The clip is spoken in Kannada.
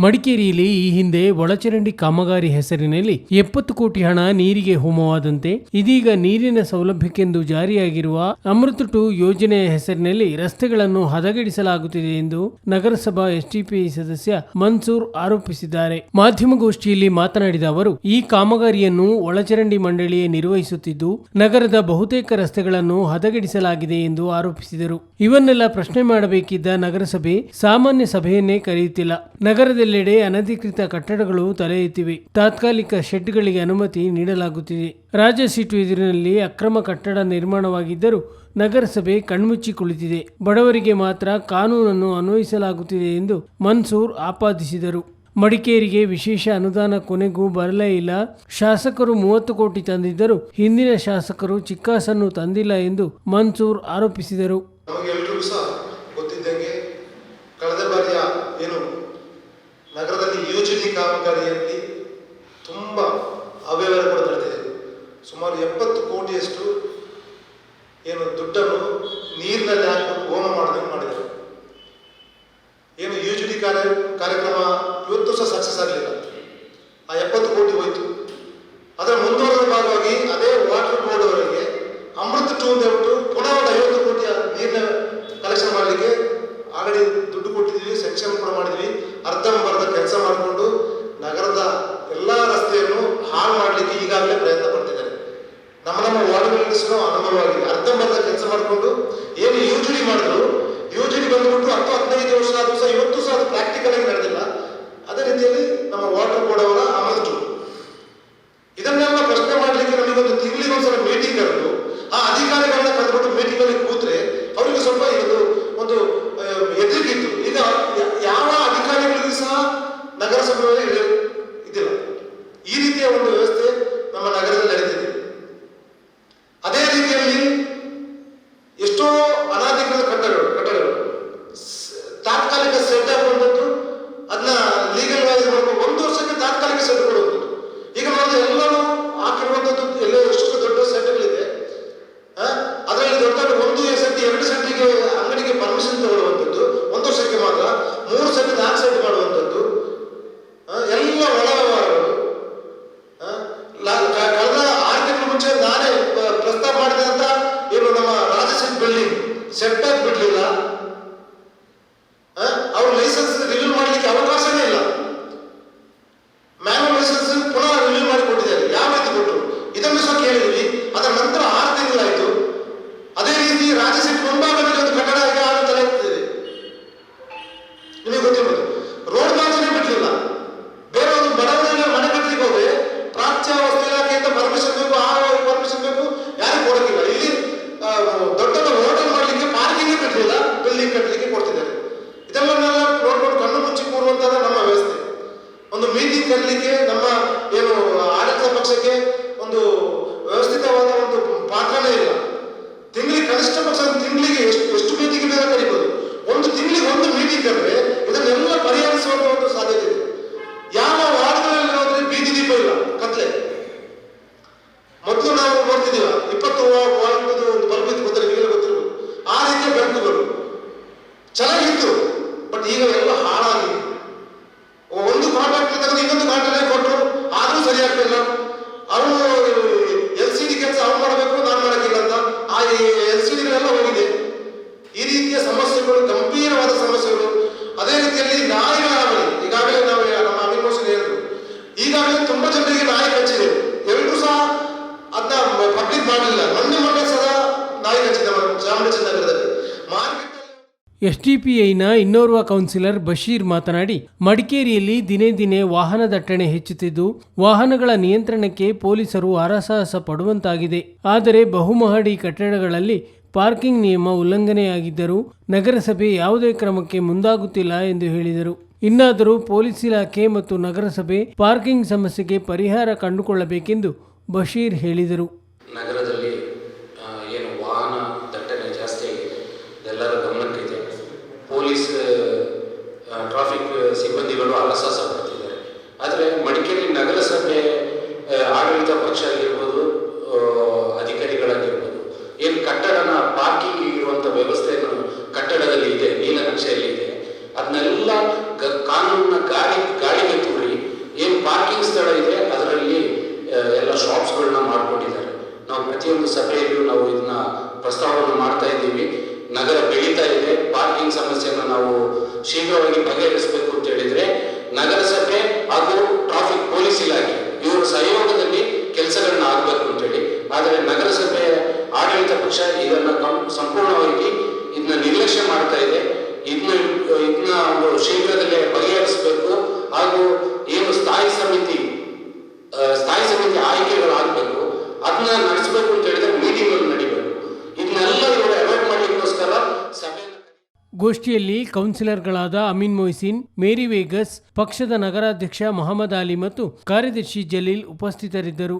ಮಡಿಕೇರಿಯಲ್ಲಿ ಈ ಹಿಂದೆ ಒಳಚರಂಡಿ ಕಾಮಗಾರಿ ಹೆಸರಿನಲ್ಲಿ 70 ಕೋಟಿ ಹಣ ನೀರಿಗೆ ಹೋಮವಾದಂತೆ ಇದೀಗ ನೀರಿನ ಸೌಲಭ್ಯಕ್ಕೆಂದು ಜಾರಿಯಾಗಿರುವ ಅಮೃತ್ 2 ಯೋಜನೆಯ ಹೆಸರಿನಲ್ಲಿ ರಸ್ತೆಗಳನ್ನು ಹದಗೆಡಿಸಲಾಗುತ್ತಿದೆ ಎಂದು ನಗರಸಭಾ ಎಸ್ಡಿಪಿಐ ಸದಸ್ಯ ಮನ್ಸೂರ್ ಆರೋಪಿಸಿದ್ದಾರೆ. ಮಾಧ್ಯಮಗೋಷ್ಠಿಯಲ್ಲಿ ಮಾತನಾಡಿದ ಅವರು, ಈ ಕಾಮಗಾರಿಯನ್ನು ಒಳಚರಂಡಿ ಮಂಡಳಿಯೇ ನಿರ್ವಹಿಸುತ್ತಿದ್ದು ನಗರದ ಬಹುತೇಕ ರಸ್ತೆಗಳನ್ನು ಹದಗೆಡಿಸಲಾಗಿದೆ ಎಂದು ಆರೋಪಿಸಿದರು. ಇವನ್ನೆಲ್ಲ ಪ್ರಶ್ನೆ ಮಾಡಬೇಕಿದ್ದ ನಗರಸಭೆ ಸಾಮಾನ್ಯ ಸಭೆಯನ್ನೇ ಕರೆಯುತ್ತಿಲ್ಲ. ನಗರದೆಲ್ಲೆಡೆ ಅನಧಿಕೃತ ಕಟ್ಟಡಗಳು ತಲೆ ಎತ್ತಿವೆ. ತಾತ್ಕಾಲಿಕ ಶೆಡ್ಗಳಿಗೆ ಅನುಮತಿ ನೀಡಲಾಗುತ್ತಿದೆ. ರಾಜ ಸೀಟು ಎದುರಿನಲ್ಲಿ ಅಕ್ರಮ ಕಟ್ಟಡ ನಿರ್ಮಾಣವಾಗಿದ್ದರೂ ನಗರಸಭೆ ಕಣ್ಮುಚ್ಚಿ ಕುಳಿತಿದೆ. ಬಡವರಿಗೆ ಮಾತ್ರ ಕಾನೂನನ್ನು ಅನ್ವಯಿಸಲಾಗುತ್ತಿದೆ ಎಂದು ಮನ್ಸೂರ್ ಆಪಾದಿಸಿದರು. ಮಡಿಕೇರಿಗೆ ವಿಶೇಷ ಅನುದಾನ ಕೊನೆಗೂ ಬರಲೇ ಇಲ್ಲ. ಶಾಸಕರು 30 ಕೋಟಿ ತಂದಿದ್ದರೂ ಹಿಂದಿನ ಶಾಸಕರು ಚಿಕ್ಕಾಸನ್ನು ತಂದಿಲ್ಲ ಎಂದು ಮನ್ಸೂರ್ ಆರೋಪಿಸಿದರು. ಕಳೆದ ಬಾರಿಯ ನಗರದಲ್ಲಿ ಯುಜಿಡಿ ಕಾಮಗಾರಿಯಲ್ಲಿ ತುಂಬ ಅವ್ಯವಹಾರ ಕೂಡ ನಡೆದಿದೆ. ಸುಮಾರು 70 ಕೋಟಿಯಷ್ಟು ದುಡ್ಡನ್ನು ನೀರಿನಲ್ಲಿ ಹಾಕಿ ಹೋಮ ಮಾಡೋದನ್ನು ಮಾಡಿದರು. ಯುಜಿಡಿ ಕಾರ್ಯಕ್ರಮ ಇವತ್ತು ಸಹ ಸಕ್ಸಸ್ ಆಗಲಿಲ್ಲ. ಆ 70 ಕೋಟಿ ಹೋಯಿತು. ಅದರ ಮುಂದುವರೆದ ಭಾಗವಾಗಿ ಅದೇ ವಾಟರ್ ಬೋರ್ಡ್ ಅವರಿಗೆ ಅಮೃತ್ 2 ಅಂತ ಹೇಳ್ಬಿಟ್ಟು ಪುನಃ 50 ಕೋಟಿಯ ನೀರಿನ ಕಲೆಕ್ಷನ್ ಮಾಡಲಿಕ್ಕೆ ಆಲ್ರೆಡಿ ದುಡ್ಡು ಕೊಟ್ಟಿದ್ದೀವಿ, ಸೆಕ್ಷನ್ ಕೂಡ ಮಾಡಿದ್ವಿ. ಅರ್ಧಂಬರ್ಧ ಕೆಲಸ ಮಾಡಿಕೊಂಡು ನಗರದ ಎಲ್ಲ ರಸ್ತೆಯನ್ನು ಹಾಳು ಮಾಡಲಿಕ್ಕೆ ಈಗಾಗಲೇ ಪ್ರಯತ್ನ ಪಡ್ತಿದ್ದಾರೆ. ನಮ್ಮ ವಾರ್ಡ್ಗಳಿಗೂ ಅನುಭವವಾಗಿದೆ. ಅರ್ಧಂಬರ್ಧ ಕೆಲಸ ಮಾಡಿಕೊಂಡು ಯುಜಿಡಿ ಮಾಡಿದ್ರು, ಯುಜಿಡಿ ಬಂದ್ಬಿಟ್ಟು 10-15 ವರ್ಷ ಆದ್ರೂ ಸಹ ಇವತ್ತು ಸಹ ಅದು ಪ್ರಾಕ್ಟಿಕಲ್ ಆಗಿ ನಡೆದಿಲ್ಲ. ಅದೇ ರೀತಿಯಲ್ಲಿ ನಮ್ಮ ವಾಟರ್ ಬೋರ್ಡ್ ಅವರ ಅಮೃತ್ 2 ಇದನ್ನೆಲ್ಲ ಪ್ರಶ್ನೆ ಮಾಡಲಿಕ್ಕೆ ನಮಗೊಂದು ತಿಂಗಳಿಗೆ ಒಂದ್ಸಲ ಮೀಟಿಂಗ್ ಕರೆದು ಆ ಅಧಿಕಾರಿಗಳನ್ನ ಕರೆದುಬಿಟ್ಟು ಮೀಟಿಂಗ್ ಅಲ್ಲಿ ಕೂತ್ರೆ ಅವರಿಗೆ ಸ್ವಲ್ಪ ಒಂದು ಎದುರಿಗಿತ್ತು. ಈಗ ಯಾವ ಅಧಿಕಾರಿಗಳಿಗೂ ಸಹ ನಗರಸಭೆಯಲ್ಲಿ ಇದಿಲ್ಲ. ಈ ರೀತಿಯ ಒಂದು ವ್ಯವಸ್ಥೆ ನಮ್ಮ ನಗರದಲ್ಲಿ ನಡೀತಿದೆ. ಅದೇ ರೀತಿಯಲ್ಲಿ ಎಷ್ಟೋ ಅನಾಧಿಕೃತ ಕಟ್ಟಡಗಳು ತಾತ್ಕಾಲಿಕ ಸೆಟ್ ಹಾಕುವಂಥದ್ದು, ಅದನ್ನ ಲೀಗಲ್ ವೈಸ್ ಮಾಡಬೇಕು. 1 ವರ್ಷಕ್ಕೆ ತಾತ್ಕಾಲಿಕ ಸೆಟ್ ಕೊಡುವಂಥದ್ದು. ಈಗ ನೋಡಿದ್ರೆ ಎಲ್ಲರೂ ಹಾಕಿರುವಂಥದ್ದು ಎಲ್ಲ ಎಷ್ಟು ದೊಡ್ಡ ಸೆಟ್ಗಳಿದೆ. ಅದರಲ್ಲಿ ದೊಡ್ಡ 1 ಸೆಟ್ 2 ಸೆಟ್ಗೆ ಅಂಗಡಿಗೆ ಪರ್ಮಿಷನ್ ತಗೊಳ್ಳುವಂಥದ್ದು, 1 ವರ್ಷಕ್ಕೆ ಮಾತ್ರ 3 ಸೆಟ್ 4 ಸೆಟ್ ಮಾಡುವಂಥದ್ದು, ಎಲ್ಲ ಒಳ ವ್ಯವಹಾರಗಳು. ಕಳೆದ 6 ತಿಂಗಳ ಮುಂಚೆ ನಾನೇ ಪ್ರಸ್ತಾವ ಮಾಡಿದಂತ ನಮ್ಮ ರಾಜಸೀಟ್ ಬಿಲ್ಡಿಂಗ್ ಸೆಟ್ ಬ್ಯಾಕ್ ಬಿಡ್ಲಿಲ್ಲ. ಅವ್ರ ಲೈಸೆನ್ಸ್ ರಿನ್ಯೂ ಮಾಡಲಿಕ್ಕೆ ಅವಕಾಶನೇ ಇಲ್ಲ. ಮ್ಯಾನುವಲ್ ಲೈಸೆನ್ಸ್ ಪುನಃ ರಿನ್ಯೂ ಮಾಡಿ ಕೊಟ್ಟಿದ್ದಾರೆ. ಯಾವ ರೀತಿ ಕೊಟ್ಟರು ಇದನ್ನು ಸಹ ಕೇಳಿದ್ವಿ. ಅದರ ನಂತರ 6 ತಿಂಗಳಾಯ್ತು. ಅದೇ ರೀತಿ ರಾಜಸೀಟ್ ಮುಂಭಾಗದಲ್ಲಿ ಒಂದು ಕಟ್ಟಡ ಈಗ ತಲೆ ಎತ್ತಿದೆ. ನಿಮಗೆ ಗೊತ್ತಿರ್ಬೋದು, ರೋಡ್ ಮಾರ್ಜಿನೇ ಬಿಡ್ಲಿಲ್ಲ. ಬೇರೆ ಒಂದು ಬಡವರಿಗೆ ಮನೆ ಕಟ್ಟಲಿಕ್ಕೆ ಹೋದ್ರೆ ಪ್ರಾಚ್ಯಾವಸ್ತು ಇಲಾಖೆಯಿಂದ ಪರ್ಮಿಷನ್ ಬೇಕು, ಆ ಪರ್ಮಿಷನ್ ಬೇಕು, ಯಾರಿಗೂ ಕೊಡೋದಿಲ್ಲ. ಇಲ್ಲಿ ದೊಡ್ಡ ಹೋಟೆಲ್ ಮಾಡಲಿಕ್ಕೆ ಪಾರ್ಕಿಂಗ್ ಬಿಡ್ಲಿಲ್ಲ, ಬಿಲ್ಡಿಂಗ್ ಕಟ್ಟಲಿಕ್ಕೆ ಕೊಡ್ತಿದ್ದಾರೆ. ಇದನ್ನೆಲ್ಲ ನೋಡ್ಕೊಂಡು ಕಣ್ಣು ಮುಚ್ಚಿ ಕೂರುವಂತಹ ನಮ್ಮ ವ್ಯವಸ್ಥೆ. ಒಂದು ಮೀಟಿಂಗ್ ಕರೀಲಿಕ್ಕೆ ನಮ್ಮ ಆಡಳಿತ ಪಕ್ಷಕ್ಕೆ ಒಂದು ವ್ಯವಸ್ಥಿತವಾದ ಒಂದು ಪಾತ್ರನೇ ಇಲ್ಲ. ತಿಂಗಳಿಗೆ ಕನಿಷ್ಠ ಪಕ್ಷ ತಿಂಗಳಿಗೆ ಎಷ್ಟು ಮೀಟಿಂಗ್ ಬೇಗ ಕರೀಬಹುದು. ಒಂದು ತಿಂಗಳಿಗೆ 1 ಮೀಟಿಂಗ್ ಕರೆದ್ರೆ ಇದನ್ನೆಲ್ಲ ಪರಿಹರಿಸುವಂತ ಒಂದು ಸಾಧ್ಯತೆ ಇದೆ. ಯಾವ ವಾರ್ಡ್ಗಳಲ್ಲಿ ಹೋದ್ರೆ ಬೀದಿ ದೀಪ ಇಲ್ಲ, ಕತ್ಲೆ. ಮೊದಲು ನಾವು ನೋಡ್ತಿದ್ದೀವ 20 ವಾರ್ಡ್ ಒಂದು ಬಲ್ಬ್ ಇತ್ತು, ಗೊತ್ತಿರ್ಬೋದು. ಆ ರೀತಿಯ ಬೆಳಕುಗಳು ಚೆನ್ನಾಗಿತ್ತು. ಬಟ್ ಈಗ ಎಲ್ಲ ಹಾಳಾಗಿದೆ. ಒಂದು ಕಾಂಟ್ರಾಕ್ಟ್ ತೆಗೆದು ಇನ್ನೊಂದು ಕಾಂಟ್ರಾಕ್ಟ್ ಕೊಟ್ಟರು, ಆದ್ರೂ ಸರಿಯಾಗ್ತಿಲ್ಲ. ಅವನು LCD ಕೆಲಸ ಅವ್ನು ಮಾಡಬೇಕು, ನಾನು ಮಾಡಕ್ಕಿಲ್ಲ ಅಂತ ಆ LCDಗಳೆಲ್ಲ ಹೋಗಿದೆ. ಈ ರೀತಿಯ ಸಮಸ್ಯೆಗಳು, ಗಂಭೀರವಾದ ಸಮಸ್ಯೆಗಳು. ಅದೇ ರೀತಿಯಲ್ಲಿ ನಾಯಿಗಳ ಹಾವಳಿ. ಈಗಾಗಲೇ ನಾವು ನಮ್ಮ ಅಮೀನ್ ಮೋಸನ್ ಹೇಳಿದ್ರು, ಈಗಾಗಲೇ ತುಂಬಾ ಜನರಿಗೆ ನಾಯಿ ಕಚ್ಚಿದೆ. ಎಲ್ಲರೂ ಸಹ ಅದನ್ನ ಪಬ್ಲಿಕ್ ಮಾಡಲಿಲ್ಲ. ಮೊನ್ನೆ ಸಹ ನಾಯಿ ಕಚ್ಚಿದೆ ಚಾಮರಾಜನಗರದಲ್ಲಿ ಮಾರ್ಕೆಟ್. ಎಸ್ಡಿಪಿಐನ ಇನ್ನೋರ್ವ ಕೌನ್ಸಿಲರ್ ಬಶೀರ್ ಮಾತನಾಡಿ, ಮಡಿಕೇರಿಯಲ್ಲಿ ದಿನೇ ದಿನೇ ವಾಹನ ದಟ್ಟಣೆ ಹೆಚ್ಚುತ್ತಿದ್ದು ವಾಹನಗಳ ನಿಯಂತ್ರಣಕ್ಕೆ ಪೊಲೀಸರು ಹರಸಾಹಸ ಪಡುವಂತಾಗಿದೆ. ಆದರೆ ಬಹುಮಹಡಿ ಕಟ್ಟಡಗಳಲ್ಲಿ ಪಾರ್ಕಿಂಗ್ ನಿಯಮ ಉಲ್ಲಂಘನೆಯಾಗಿದ್ದರೂ ನಗರಸಭೆ ಯಾವುದೇ ಕ್ರಮಕ್ಕೆ ಮುಂದಾಗುತ್ತಿಲ್ಲ ಎಂದು ಹೇಳಿದರು. ಇನ್ನಾದರೂ ಪೊಲೀಸ್ ಇಲಾಖೆ ಮತ್ತು ನಗರಸಭೆ ಪಾರ್ಕಿಂಗ್ ಸಮಸ್ಯೆಗೆ ಪರಿಹಾರ ಕಂಡುಕೊಳ್ಳಬೇಕೆಂದು ಬಶೀರ್ ಹೇಳಿದರು. ನಗರದಲ್ಲಿ ವಾಹನ ದಟ್ಟಣೆ ಜಾಸ್ತಿ ಆಗಿದೆ, ಇದೆಲ್ಲರ ಗಮನಕ್ಕಿದೆ. ಪೊಲೀಸ್ ಟ್ರಾಫಿಕ್ ಸಿಬ್ಬಂದಿಗಳು ಹರಸಾಹಸ ಪಡ್ತಿದ್ದಾರೆ. ಆದರೆ ಮಡಿಕೇರಿ ನಗರಸಭೆ ಆಡಳಿತ ಪಕ್ಷ ಆಗಿರ್ಬೋದು, ಅಧಿಕಾರಿಗಳಾಗಿರ್ಬೋದು, ಕಟ್ಟಡನ ಪಾರ್ಕಿಂಗ್ ಇರುವಂಥ ವ್ಯವಸ್ಥೆಯನ್ನು ಕಟ್ಟಡದಲ್ಲಿ ಇದೆ, ನೀಲನಕ್ಷೆಯಲ್ಲಿ ಇದೆ. ಅದನ್ನೆಲ್ಲ ಕಾನೂನಿನ ಗಾಳಿ ನಗರ ಬೆಳೀತಾ ಇದೆ, ಪಾರ್ಕಿಂಗ್ ಸಮಸ್ಯೆಯನ್ನು ನಾವು ಶೀಘ್ರವಾಗಿ ಬಗೆಹರಿಸಬೇಕು ಅಂತ ಹೇಳಿದ್ರೆ ನಗರಸಭೆ ಹಾಗೂ ಟ್ರಾಫಿಕ್ ಪೊಲೀಸ್ ಇಲಾಖೆ ಇವರ ಸಹಯೋಗದಲ್ಲಿ ಕೆಲಸಗಳನ್ನ ಆಗಬೇಕು ಅಂತೇಳಿ. ಆದರೆ ನಗರಸಭೆ ಆಡಳಿತ ಪಕ್ಷ ಇದನ್ನ ಸಂಪೂರ್ಣವಾಗಿ ಇದನ್ನ ನಿರ್ಲಕ್ಷ್ಯ ಮಾಡ್ತಾ ಇದೆ. ಇದನ್ನ ಒಂದು ಶೀಘ್ರದಲ್ಲೇ ಬಗೆಹರಿಸಬೇಕು. ಹಾಗೂ ಏನು ಸ್ಥಾಯಿ ಸಮಿತಿ ಆಯ್ಕೆಗಳಾಗಬೇಕು, ಅದನ್ನ ನಡೆಸಬೇಕು ಅಂತ ಹೇಳಿದ್ರೆ ಮೀಟಿಂಗ್ ನಡೀಬೇಕು. ಇದನ್ನೆಲ್ಲ ಇವರು ಅವಾಯ್ಡ್ ಮಾಡಲಿಕ್ಕೋಸ್ಕರ ಸಭೆ. ಗೋಷ್ಠಿಯಲ್ಲಿ ಕೌನ್ಸಿಲರ್ಗಳಾದ ಅಮೀನ್ ಮೊಯ್ಸಿನ್, ಮೇರಿ ವೇಗಸ್, ಪಕ್ಷದ ನಗರಾಧ್ಯಕ್ಷ ಮೊಹಮ್ಮದ್ ಅಲಿ ಮತ್ತು ಕಾರ್ಯದರ್ಶಿ ಜಲೀಲ್ ಉಪಸ್ಥಿತರಿದ್ದರು.